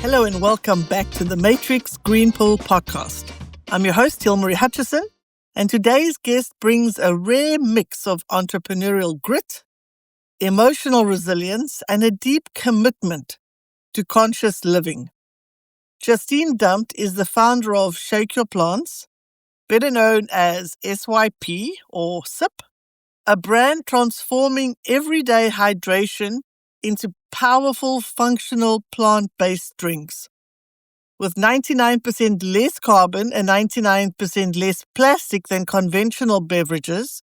Hello and welcome back to the Matrix Green Pill podcast. I'm your host, Hilmarie Hutchison, and today's guest brings a rare mix of entrepreneurial grit, emotional resilience, and a deep commitment to conscious living. Justine Dampt is the founder of Shake Your Plants, better known as SYP or SIP, a brand transforming everyday hydration into powerful, functional, plant-based drinks. With 99% less carbon and 99% less plastic than conventional beverages,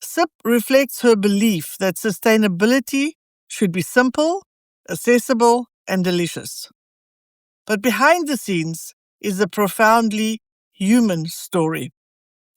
SIP reflects her belief that sustainability should be simple, accessible, and delicious. But behind the scenes is a profoundly human story.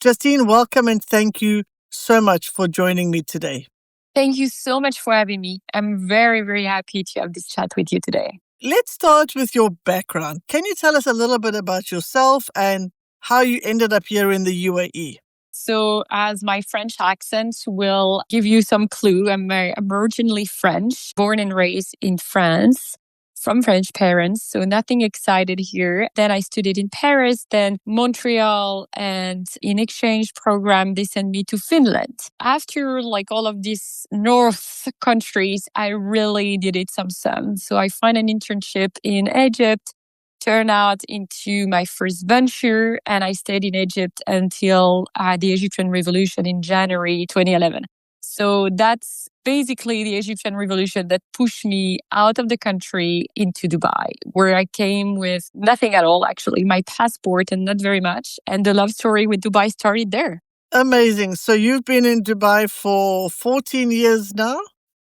Justine, welcome and thank you so much for joining me today. Thank you so much for having me. I'm very, very happy to have this chat with you today. Let's start with your background. Can you tell us a little bit about yourself and how you ended up here in the UAE? So, as my French accent will give you some clue, I'm originally French, born and raised in France, from French parents, so nothing excited here. Then I studied in Paris, then Montreal, and in exchange program, they sent me to Finland. After all of these North countries, I really needed some sun. So I found an internship in Egypt, turned out into my first venture, and I stayed in Egypt until the Egyptian Revolution in January 2011. So that's basically the Egyptian Revolution that pushed me out of the country into Dubai, where I came with nothing at all, actually, my passport and not very much. And the love story with Dubai started there. Amazing. So you've been in Dubai for 14 years now?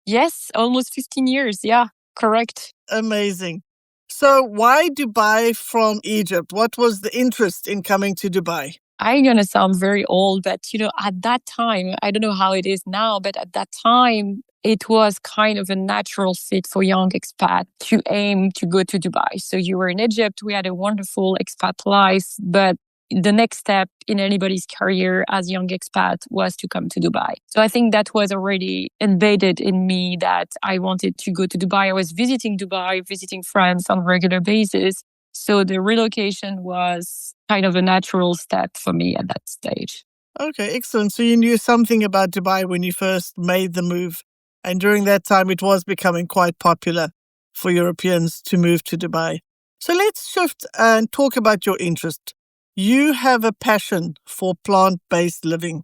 Yes, almost 15 years. Yeah, correct. Amazing. So why Dubai from Egypt? What was the interest in coming to Dubai? I'm going to sound very old, but at that time, I don't know how it is now, but at that time, it was kind of a natural fit for young expat to aim to go to Dubai. So you were in Egypt, we had a wonderful expat life, but the next step in anybody's career as a young expat was to come to Dubai. So I think that was already embedded in me that I wanted to go to Dubai. I was visiting Dubai, visiting France on a regular basis. So the relocation was kind of a natural step for me at that stage. Okay, excellent. So you knew something about Dubai when you first made the move. And during that time, it was becoming quite popular for Europeans to move to Dubai. So let's shift and talk about your interest. You have a passion for plant-based living.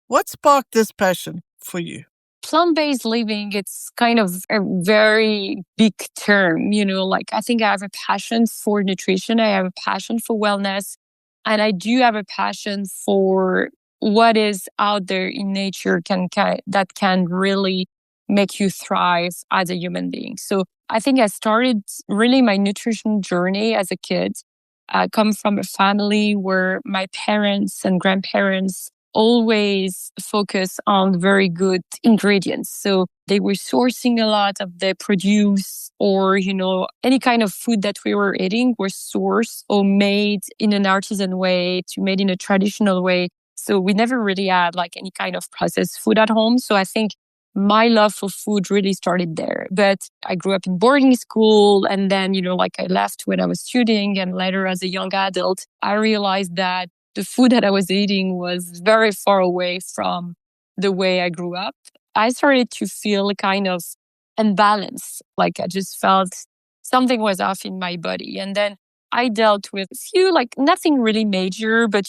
What sparked this passion for you? Plant-based living, it's kind of a very big term, I think I have a passion for nutrition. I have a passion for wellness, and I do have a passion for what is out there in nature that can really make you thrive as a human being. So I think I started really my nutrition journey as a kid. I come from a family where my parents and grandparents always focus on very good ingredients. So they were sourcing a lot of the produce or, any kind of food that we were eating was sourced or made in an artisan way to made in a traditional way. So we never really had any kind of processed food at home. So I think my love for food really started there. But I grew up in boarding school and then, I left when I was studying and later as a young adult, I realized that the food that I was eating was very far away from the way I grew up. I started to feel kind of unbalanced. I just felt something was off in my body. And then I dealt with a few, nothing really major, but,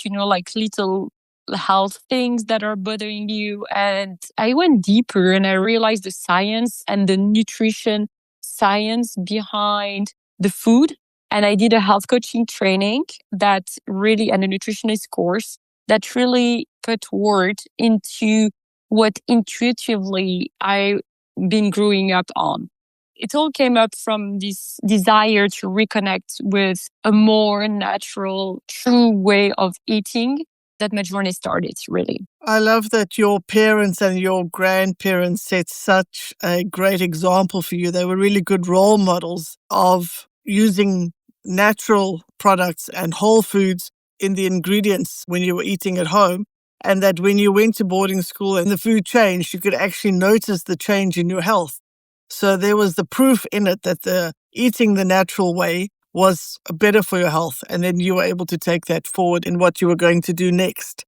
little health things that are bothering you. And I went deeper and I realized the science and the nutrition science behind the food. And I did a health coaching training and a nutritionist course that really put word into what intuitively I've been growing up on. It all came up from this desire to reconnect with a more natural, true way of eating that my journey started, really. I love that your parents and your grandparents set such a great example for you. They were really good role models of using natural products and whole foods in the ingredients when you were eating at home. And that when you went to boarding school and the food changed, you could actually notice the change in your health. So there was the proof in it that eating the natural way was better for your health. And then you were able to take that forward in what you were going to do next.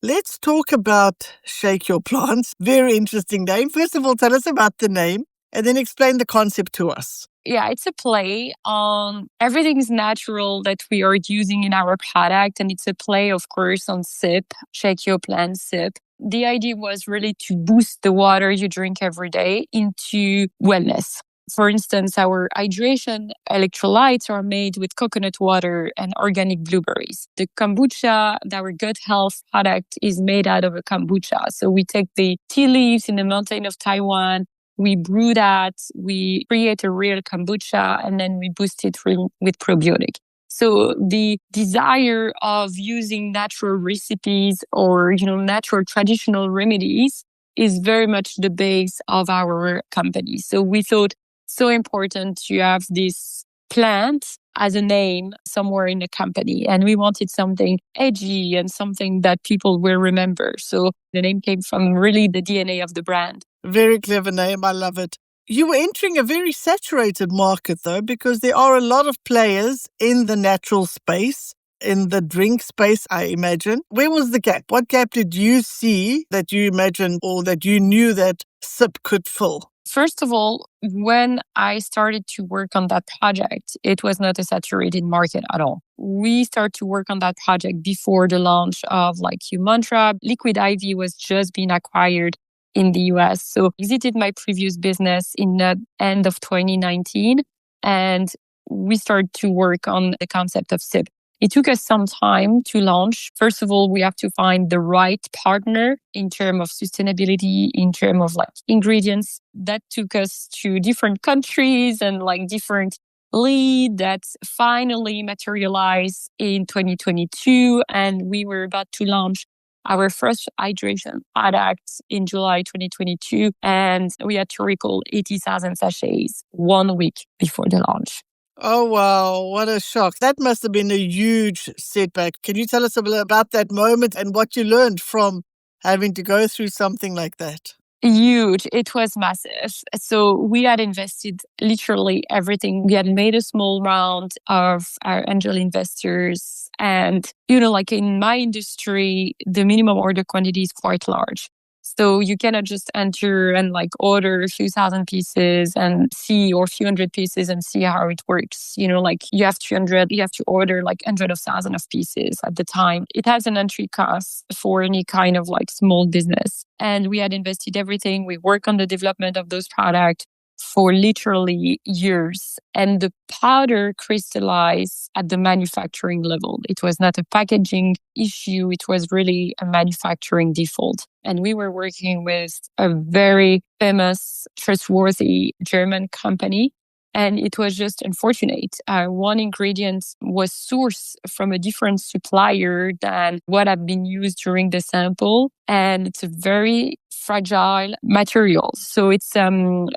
Let's talk about Shake Your Plants. Very interesting name. First of all, tell us about the name and then explain the concept to us. Yeah, it's a play on everything's natural that we are using in our product. And it's a play, of course, on SIP, Shake Your Plant SIP. The idea was really to boost the water you drink every day into wellness. For instance, our hydration electrolytes are made with coconut water and organic blueberries. The kombucha, our gut health product, is made out of a kombucha. So we take the tea leaves in the mountain of Taiwan, we brew that, we create a real kombucha, and then we boost it with probiotic. So the desire of using natural recipes or, natural traditional remedies is very much the base of our company. So we thought so important to have this plant as a name somewhere in the company. And we wanted something edgy and something that people will remember. So the name came from really the DNA of the brand. Very clever name. I love it. You were entering a very saturated market, though, because there are a lot of players in the natural space, in the drink space, I imagine. Where was the gap? What gap did you see that you imagined or that you knew that SIP could fill? First of all, when I started to work on that project, it was not a saturated market at all. We started to work on that project before the launch of Montreal. Liquid IV was just being acquired in the US. So I exited my previous business in the end of 2019, and we started to work on the concept of SIP. It took us some time to launch. First of all, we have to find the right partner in terms of sustainability, in terms of ingredients. That took us to different countries and different lead that finally materialized in 2022. And we were about to launch our first hydration product in July 2022. And we had to recall 80,000 sachets 1 week before the launch. Oh, wow. What a shock. That must have been a huge setback. Can you tell us a bit about that moment and what you learned from having to go through something like that? Huge. It was massive. So we had invested literally everything. We had made a small round of our angel investors. And, in my industry, the minimum order quantity is quite large. So you cannot just enter and order a few thousand pieces and see, or a few hundred pieces and see how it works. You have to order hundreds of thousands of pieces at the time. It has an entry cost for any kind of small business. And we had invested everything. We worked on the development of those products for literally years. And the powder crystallized at the manufacturing level. It was not a packaging issue. It was really a manufacturing default. And we were working with a very famous, trustworthy German company. And it was just unfortunate. One ingredient was sourced from a different supplier than what had been used during the sample. And it's a very fragile material. So it's a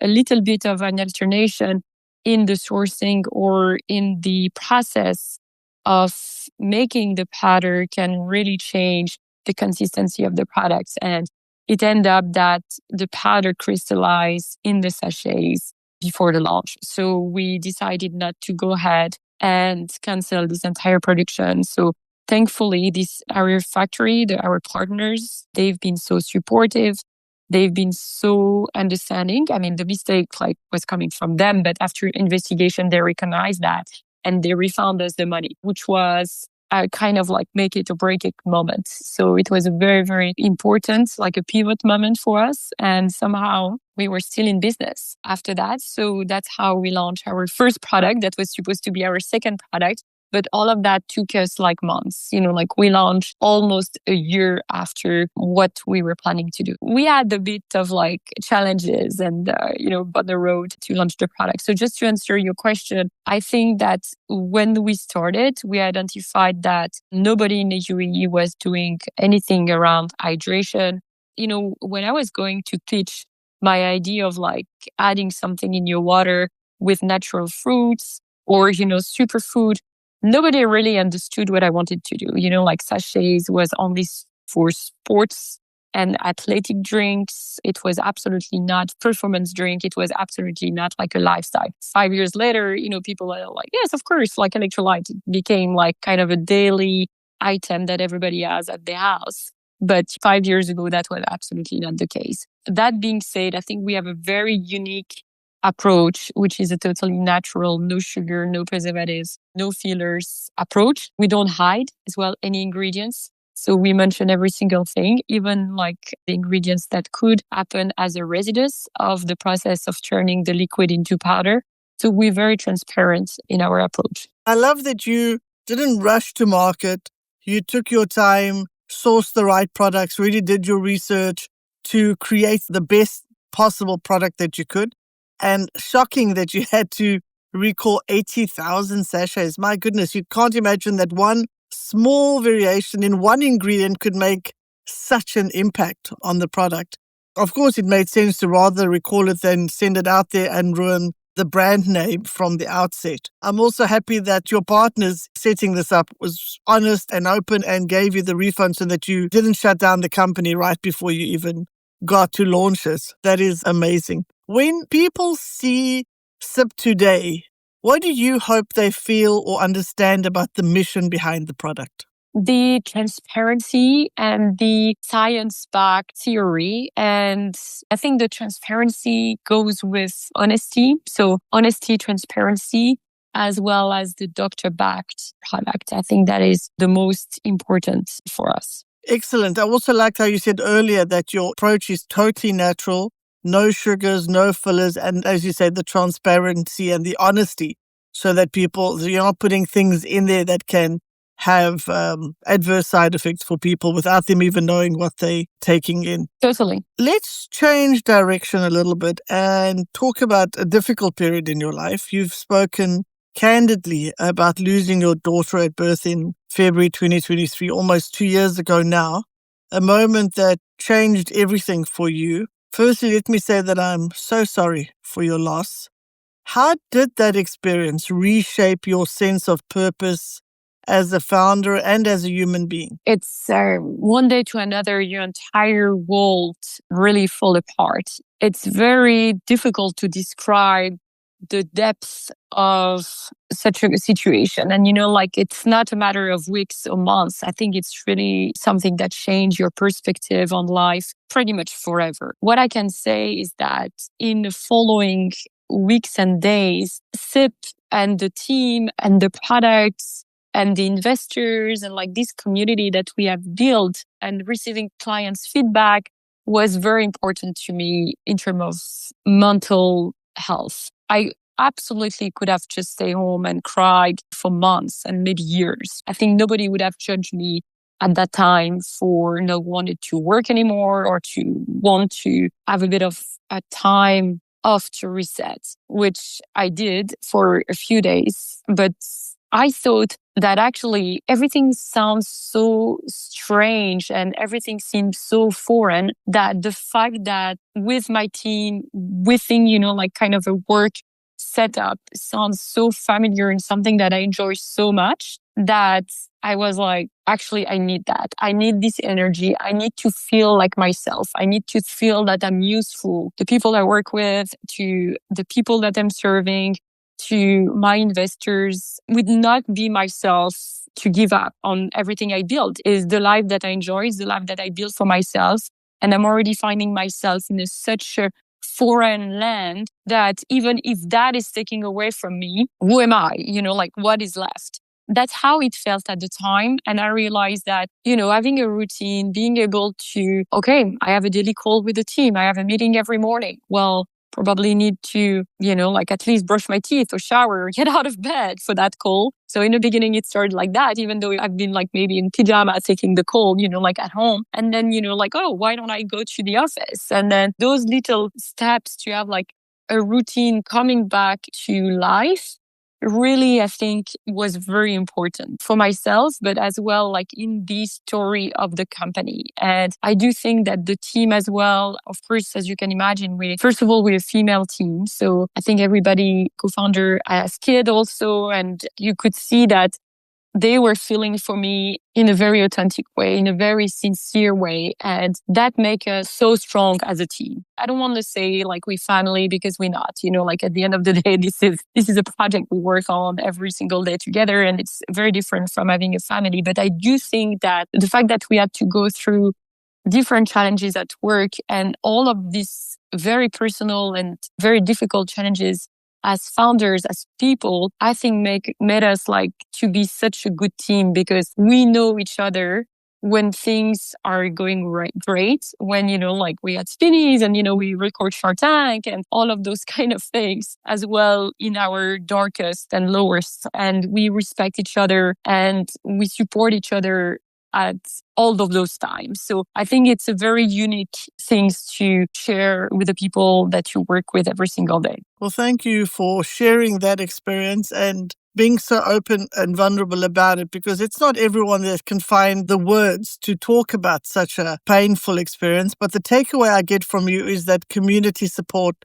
little bit of an alternation in the sourcing or in the process of making the powder can really change the consistency of the products. And it ended up that the powder crystallized in the sachets before the launch. So we decided not to go ahead and cancel this entire production. So thankfully, our factory, our partners, they've been so supportive. They've been so understanding. I mean, the mistake was coming from them, but after investigation, they recognized that and they refunded us the money, which was kind of make it or break it moment. So it was a very, very important, a pivot moment for us. And somehow we were still in business after that. So that's how we launched our first product that was supposed to be our second product. But all of that took us months. We launched almost a year after what we were planning to do. We had a bit of challenges and, on the road to launch the product. So just to answer your question, I think that when we started, we identified that nobody in the UAE was doing anything around hydration. When I was going to pitch my idea of adding something in your water with natural fruits or, superfood, nobody really understood what I wanted to do. Sachets was only for sports and athletic drinks. It was absolutely not performance drink. It was absolutely not like a lifestyle. 5 years later, people are like, yes, of course, like electrolyte became like kind of a daily item that everybody has at their house. But 5 years ago, that was absolutely not the case. That being said, I think we have a very unique approach, which is a totally natural, no sugar, no preservatives, no fillers approach. We don't hide as well any ingredients. So we mention every single thing, even like the ingredients that could happen as a residus of the process of turning the liquid into powder. So we're very transparent in our approach. I love that you didn't rush to market. You took your time, sourced the right products, really did your research to create the best possible product that you could. And shocking that you had to recall 80,000 sachets. My goodness, you can't imagine that one small variation in one ingredient could make such an impact on the product. Of course, it made sense to rather recall it than send it out there and ruin the brand name from the outset. I'm also happy that your partners setting this up was honest and open and gave you the refund so that you didn't shut down the company right before you even got to launch it. That is amazing. When people see SIP today, what do you hope they feel or understand about the mission behind the product? The transparency and the science-backed theory. And I think the transparency goes with honesty. So honesty, transparency, as well as the doctor-backed product. I think that is the most important for us. Excellent. I also liked how you said earlier that your approach is totally natural, no sugars, no fillers, and as you said, the transparency and the honesty so that you're not putting things in there that can have adverse side effects for people without them even knowing what they're taking in. Totally. Let's change direction a little bit and talk about a difficult period in your life. You've spoken candidly about losing your daughter at birth in February 2023, almost 2 years ago now, a moment that changed everything for you. Firstly, let me say that I'm so sorry for your loss. How did that experience reshape your sense of purpose as a founder and as a human being? It's one day to another, your entire world really fall apart. It's very difficult to describe the depth of such a situation. And, it's not a matter of weeks or months. I think it's really something that changed your perspective on life pretty much forever. What I can say is that in the following weeks and days, SIP and the team and the products and the investors and like this community that we have built and receiving clients' feedback was very important to me in terms of mental health. I absolutely could have just stayed home and cried for months and maybe years. I think nobody would have judged me at that time for not wanting to work anymore or to want to have a bit of a time off to reset, which I did for a few days. But I thought that actually everything sounds so strange and everything seems so foreign that the fact that with my team, within, like kind of a work setup sounds so familiar and something that I enjoy so much that I was like, actually, I need that. I need this energy. I need to feel like myself. I need to feel that I'm useful to the people I work with, to the people that I'm serving, to my investors. Would not be myself to give up on everything I built. Is the life that I enjoy, is the life that I built for myself. And I'm already finding myself in such a foreign land that even if that is taken away from me, who am I? What is left? That's how it felt at the time. And I realized that, having a routine, being able to, okay, I have a daily call with the team. I have a meeting every morning. Well, probably need to, at least brush my teeth or shower or get out of bed for that call. So in the beginning, it started like that, even though I've been maybe in pajama taking the call, at home. And then, oh, why don't I go to the office? And then those little steps to have a routine coming back to life really, I think, was very important for myself, but as well, in the story of the company. And I do think that the team as well, of course, as you can imagine, first of all, we're a female team. So I think everybody, co-founder, has kid also. And you could see that they were feeling for me in a very authentic way, in a very sincere way. And that make us so strong as a team. I don't want to say like we family because we're not, like at the end of the day, this is a project we work on every single day together. And it's very different from having a family. But I do think that the fact that we had to go through different challenges at work and all of these very personal and very difficult challenges as founders, as people, I think made us like to be such a good team because we know each other when things are going great, when, like we had Spinnies and, we record Shark Tank and all of those kind of things as well in our darkest and lowest. And we respect each other and we support each other at all of those times. So I think it's a very unique thing to share with the people that you work with every single day. Well, thank you for sharing that experience and being so open and vulnerable about it, because it's not everyone that can find the words to talk about such a painful experience. But the takeaway I get from you is that community support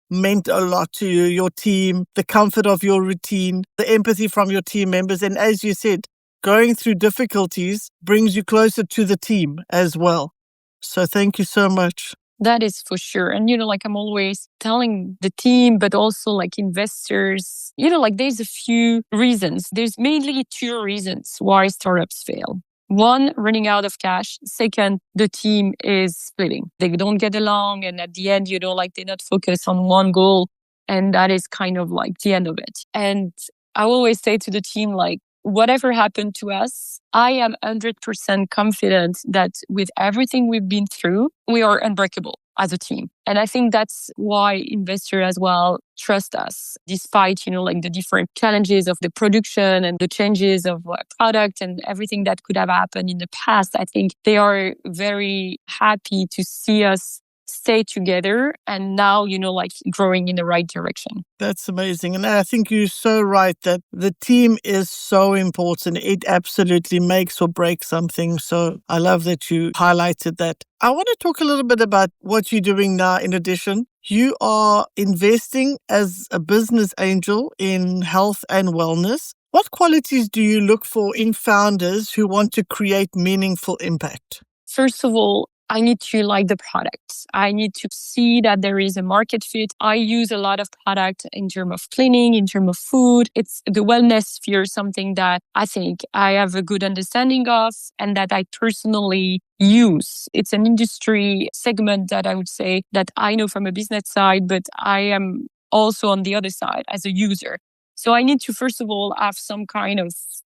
meant a lot to you, your team, the comfort of your routine, the empathy from your team members. And as you said, going through difficulties brings you closer to the team as well. So thank you so much. That is for sure. And, like I'm always telling the team, but also like investors, like there's a few reasons. There's mainly two reasons why startups fail. One, running out of cash. Second, the team is splitting. They don't get along. And at the end, like they're not focused on one goal. And that is kind of like the end of it. And I always say to the team, like, whatever happened to us, I am 100% confident that with everything we've been through, we are unbreakable as a team. And I think that's why investors as well trust us, despite, like the different challenges of the production and the changes of product and everything that could have happened in the past. I think they are very happy to see us stay together and now, like growing in the right direction. That's amazing. And I think you're so right that the team is so important. It absolutely makes or breaks something. So I love that you highlighted that. I want to talk a little bit about what you're doing now. In addition, you are investing as a business angel in health and wellness. What qualities do you look for in founders who want to create meaningful impact? First of all, I need to like the product. I need to see that there is a market fit. I use a lot of product in terms of cleaning, in terms of food. It's the wellness sphere, something that I think I have a good understanding of and that I personally use. It's an industry segment that I would say that I know from a business side, but I am also on the other side as a user. So I need to, first of all, have some kind of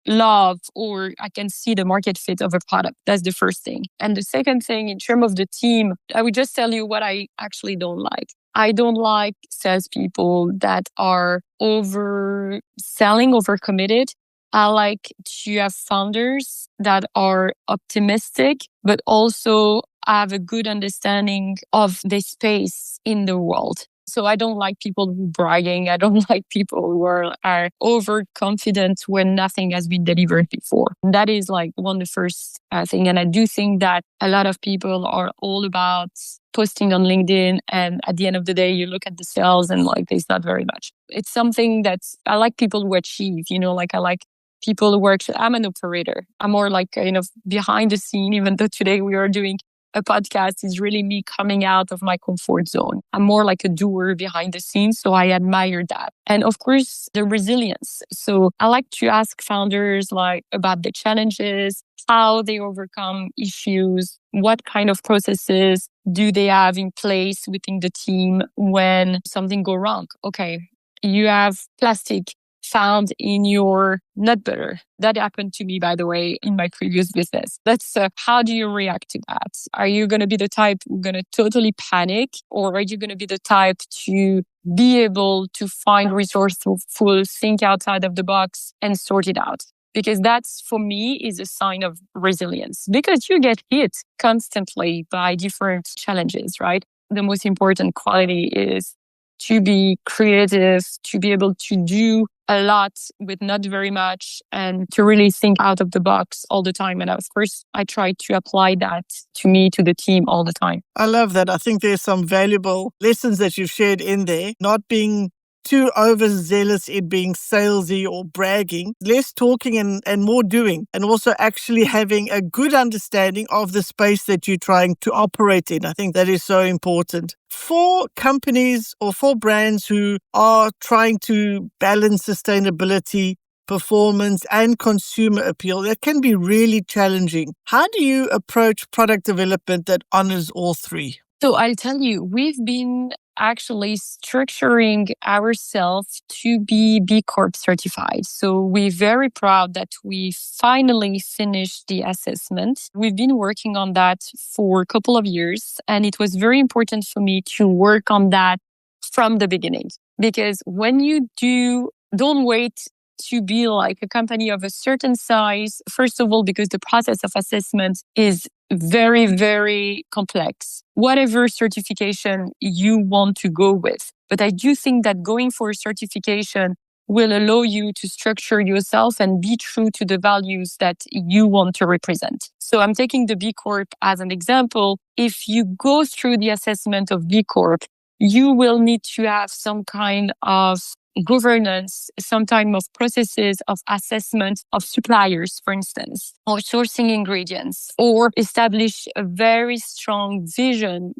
love or I can see the market fit of a product. That's the first thing. And the second thing, in terms of the team, I would just tell you what I actually don't like. I don't like salespeople that are overselling, overcommitted. I like to have founders that are optimistic, but also have a good understanding of the space in the world. So I don't like people who are bragging. I don't like people who are overconfident when nothing has been delivered before. And that is like one of the first thing. And I do think that a lot of people are all about posting on LinkedIn. And at the end of the day, you look at the sales and like there's not very much. It's something I like people who achieve, like I like people who work. I'm an operator. I'm more like kind of behind the scene, even though today we are doing a podcast is really me coming out of my comfort zone. I'm more like a doer behind the scenes. So I admire that. And of course, the resilience. So I like to ask founders like about the challenges, how they overcome issues, what kind of processes do they have in place within the team when something goes wrong. Okay, you have plastic found in your nut butter. That happened to me, by the way, in my previous business. How do you react to that? Are you going to be the type who's going to totally panic, or are you going to be the type to be able to find resourceful, think outside of the box and sort it out? Because that's, for me, is a sign of resilience, because you get hit constantly by different challenges, right? The most important quality is to be creative, to be able to do a lot with not very much, and to really think out of the box all the time. And of course, I try to apply that to the team all the time. I love that. I think there's some valuable lessons that you've shared in there. Not being too overzealous in being salesy or bragging, less talking and more doing, and also actually having a good understanding of the space that you're trying to operate in. I think that is so important. For companies or for brands who are trying to balance sustainability, performance, and consumer appeal, that can be really challenging. How do you approach product development that honors all three? So I'll tell you, we've been actually structuring ourselves to be B Corp certified. So we're very proud that we finally finished the assessment. We've been working on that for a couple of years, and it was very important for me to work on that from the beginning. Because when you don't wait to be like a company of a certain size, first of all, because the process of assessment is very, very complex, whatever certification you want to go with. But I do think that going for a certification will allow you to structure yourself and be true to the values that you want to represent. So I'm taking the B Corp as an example. If you go through the assessment of B Corp, you will need to have some kind of governance, some type of processes of assessment of suppliers, for instance, or sourcing ingredients, or establish a very strong vision,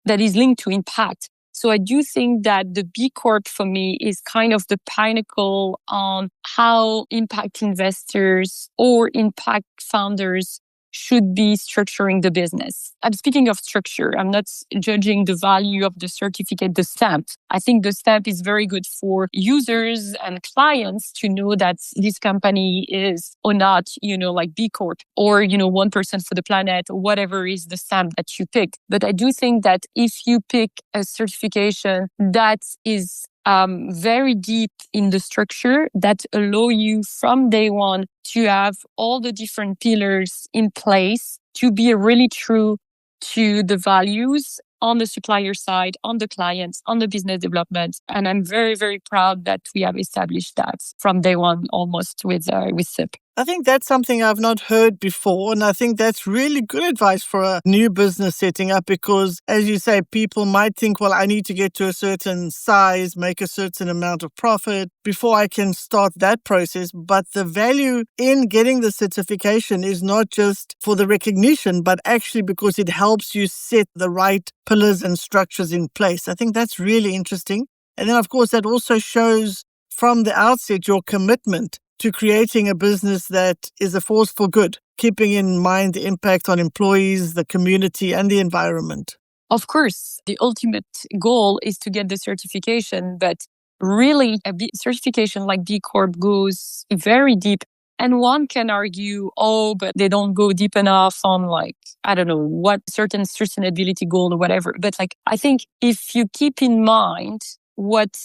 that is linked to impact. So I do think that the B Corp for me is kind of the pinnacle on how impact investors or impact founders should be structuring the business. I'm speaking of structure. I'm not judging the value of the certificate, the stamp. I think the stamp is very good for users and clients to know that this company is or not, like B Corp or, 1% for the planet or whatever is the stamp that you pick. But I do think that if you pick a certification that is very deep in the structure that allow you from day one to have all the different pillars in place to be really true to the values on the supplier side, on the clients, on the business development. And I'm very, very proud that we have established that from day one almost with SIP. I think that's something I've not heard before. And I think that's really good advice for a new business setting up because, as you say, people might think, well, I need to get to a certain size, make a certain amount of profit before I can start that process. But the value in getting the certification is not just for the recognition, but actually because it helps you set the right pillars and structures in place. I think that's really interesting. And then, of course, that also shows from the outset your commitment to creating a business that is a force for good, keeping in mind the impact on employees, the community, and the environment. Of course, the ultimate goal is to get the certification, but really a certification like B Corp goes very deep. And one can argue, but they don't go deep enough on what certain sustainability goal or whatever. But I think if you keep in mind what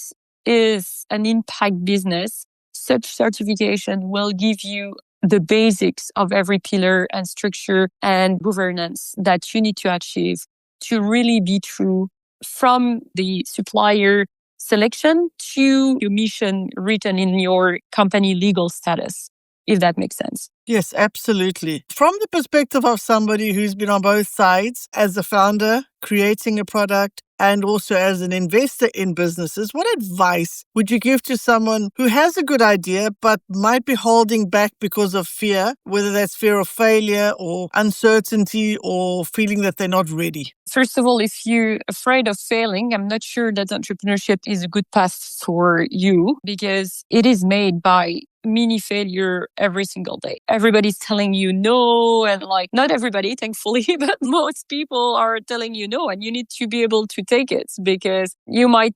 is an impact business, such certification will give you the basics of every pillar and structure and governance that you need to achieve to really be true from the supplier selection to your mission written in your company legal status, if that makes sense. Yes, absolutely. From the perspective of somebody who's been on both sides, as a founder, creating a product, and also as an investor in businesses, what advice would you give to someone who has a good idea but might be holding back because of fear, whether that's fear of failure or uncertainty or feeling that they're not ready? First of all, if you're afraid of failing, I'm not sure that entrepreneurship is a good path for you because it is made by mini failure every single day. Everybody's telling you no, and not everybody, thankfully, but most people are telling you no, and you need to be able to take it because you might,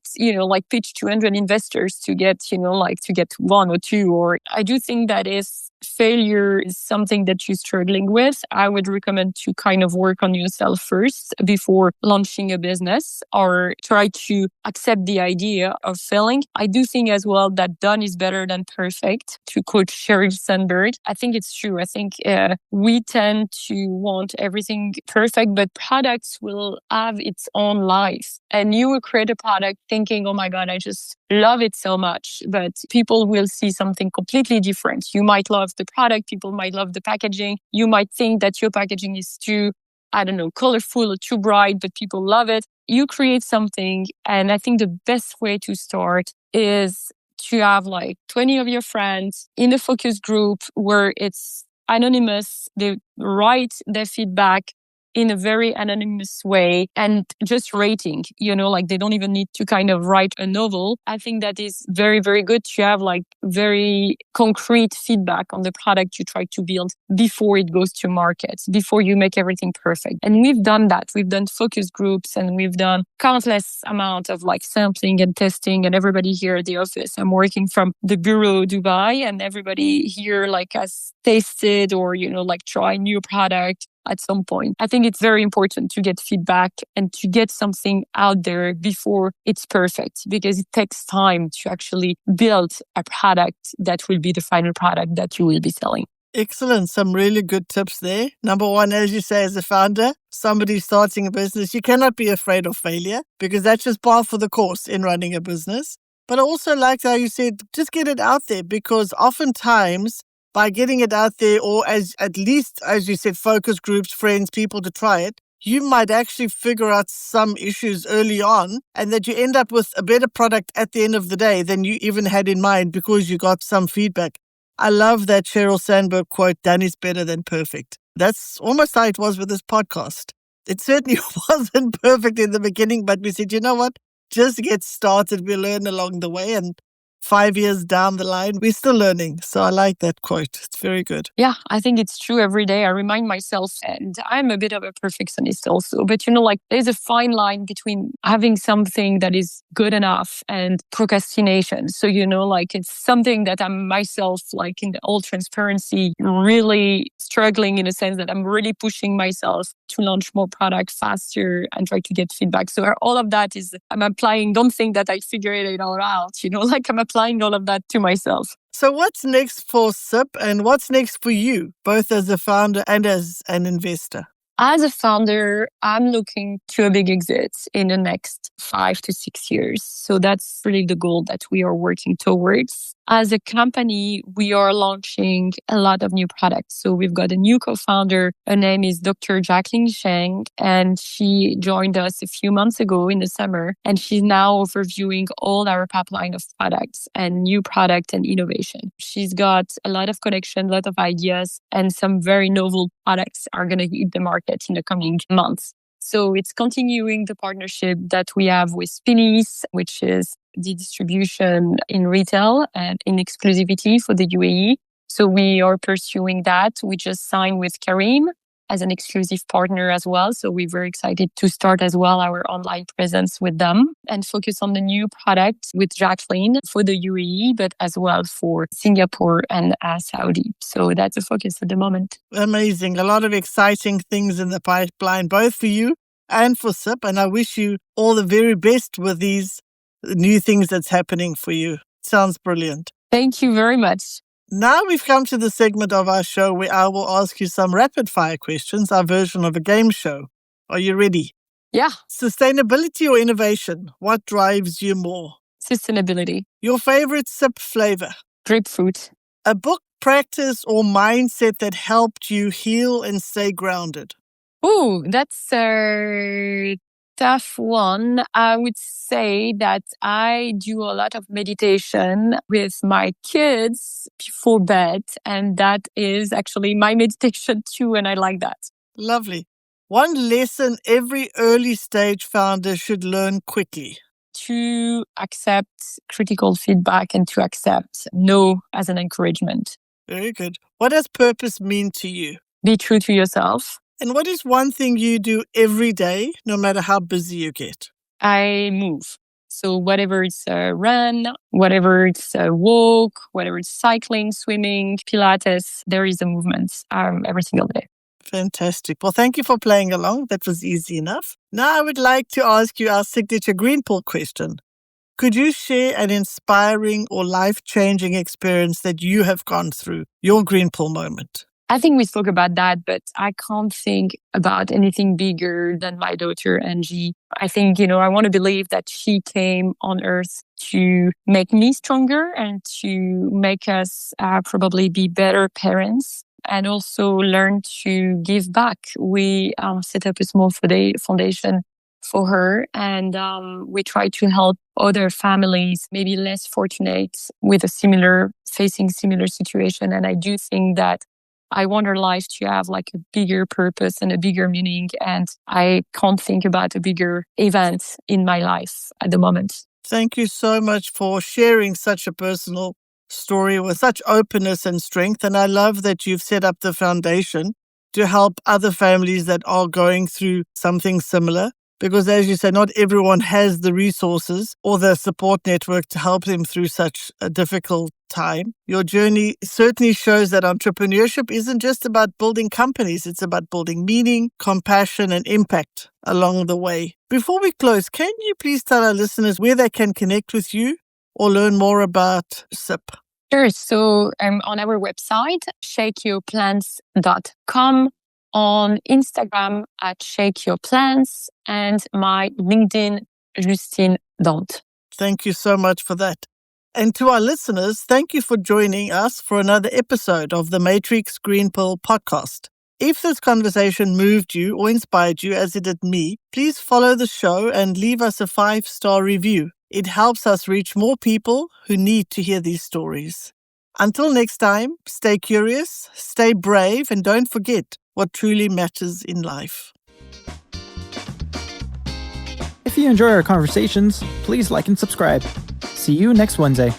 pitch 200 investors to get, to get one or two. Or I do think that if failure is something that you're struggling with, I would recommend to kind of work on yourself first before launching a business or try to accept the idea of failing. I do think as well that done is better than perfect, to quote Sheryl Sandberg. I think it's true. I think we tend to want everything perfect, but products will have its own life. And you will create a product thinking, oh my God, I just love it so much. But people will see something completely different. You might love the product. People might love the packaging. You might think that your packaging is too, colorful or too bright, but people love it. You create something. And I think the best way to start is to have like 20 of your friends in a focus group where it's anonymous. They write their feedback in a very anonymous way and just rating, like they don't even need to kind of write a novel. I think that is very, very good to have like very concrete feedback on the product you try to build before it goes to market, before you make everything perfect. And we've done that. We've done focus groups and we've done countless amount of like sampling and testing. And everybody here at the office, I'm working from the bureau Dubai, and everybody here like has tasted or, like try new product at some point. I think it's very important to get feedback and to get something out there before it's perfect, because it takes time to actually build a product that will be the final product that you will be selling. Excellent. Some really good tips there. Number one, as you say, as a founder, somebody starting a business, you cannot be afraid of failure, because that's just par for the course in running a business. But I also liked how you said, just get it out there, because oftentimes by getting it out there, or at least, as you said, focus groups, friends, people to try it, you might actually figure out some issues early on, and that you end up with a better product at the end of the day than you even had in mind because you got some feedback. I love that Sheryl Sandberg quote, done is better than perfect. That's almost how it was with this podcast. It certainly wasn't perfect in the beginning, but we said, you know what? Just get started. We'll learn along the way. And 5 years down the line, we're still learning. So I like that quote. It's very good. Yeah, I think it's true every day. I remind myself, and I'm a bit of a perfectionist also, but like there's a fine line between having something that is good enough and procrastination. So, like it's something that I'm myself, like in all transparency, really struggling in a sense that I'm really pushing myself to launch more product faster and try to get feedback. So all of that is, I'm applying, don't think that I figured it all out, like I'm applying all of that to myself. So what's next for SIP and what's next for you, both as a founder and as an investor? As a founder, I'm looking to a big exit in the next 5 to 6 years. So that's really the goal that we are working towards. As a company, we are launching a lot of new products. So we've got a new co-founder. Her name is Dr. Jacqueline Sheng, and she joined us a few months ago in the summer. And she's now overviewing all our pipeline of products and new product and innovation. She's got a lot of connection, a lot of ideas, and some very novel products are going to hit the market in the coming months. So it's continuing the partnership that we have with Spinneys, which is the distribution in retail and in exclusivity for the UAE. So we are pursuing that. We just signed with Karim as an exclusive partner as well. So we're very excited to start as well our online presence with them and focus on the new product with Jacqueline for the UAE, but as well for Singapore and Saudi. So that's the focus at the moment. Amazing. A lot of exciting things in the pipeline, both for you and for SIP. And I wish you all the very best with these new things that's happening for you. Sounds brilliant. Thank you very much. Now we've come to the segment of our show where I will ask you some rapid fire questions, our version of a game show. Are you ready? Yeah. Sustainability or innovation? What drives you more? Sustainability. Your favorite SIP flavor? Grapefruit. A book, practice, or mindset that helped you heal and stay grounded? Oh, that's a tough one. I would say that I do a lot of meditation with my kids before bed, and that is actually my meditation too, and I like that. Lovely. One lesson every early stage founder should learn quickly? To accept critical feedback and to accept no as an encouragement. Very good. What does purpose mean to you? Be true to yourself. And what is one thing you do every day, no matter how busy you get? I move. So whatever it's a run, whatever it's a walk, whatever it's cycling, swimming, Pilates, there is a movement every single day. Fantastic. Well, thank you for playing along. That was easy enough. Now I would like to ask you our signature green pill question. Could you share an inspiring or life-changing experience that you have gone through, your green pill moment? I think we spoke about that, but I can't think about anything bigger than my daughter, Angie. I think, I want to believe that she came on earth to make me stronger and to make us probably be better parents and also learn to give back. We set up a small foundation for her. And we try to help other families, maybe less fortunate, with facing similar situation. And I do think that I want our life to have like a bigger purpose and a bigger meaning. And I can't think about a bigger event in my life at the moment. Thank you so much for sharing such a personal story with such openness and strength. And I love that you've set up the foundation to help other families that are going through something similar. Because as you say, not everyone has the resources or the support network to help them through such a difficult time. Your journey certainly shows that entrepreneurship isn't just about building companies. It's about building meaning, compassion, and impact along the way. Before we close, can you please tell our listeners where they can connect with you or learn more about SIP? Sure. So I'm on our website, shakeyourplants.com, on Instagram at shakeyourplants, and my LinkedIn, Justine Dampt. Thank you so much for that. And to our listeners, thank you for joining us for another episode of the Matrix Green Pill podcast. If this conversation moved you or inspired you as it did me, please follow the show and leave us a 5-star review. It helps us reach more people who need to hear these stories. Until next time, stay curious, stay brave, and don't forget what truly matters in life. If you enjoy our conversations, please like and subscribe. See you next Wednesday.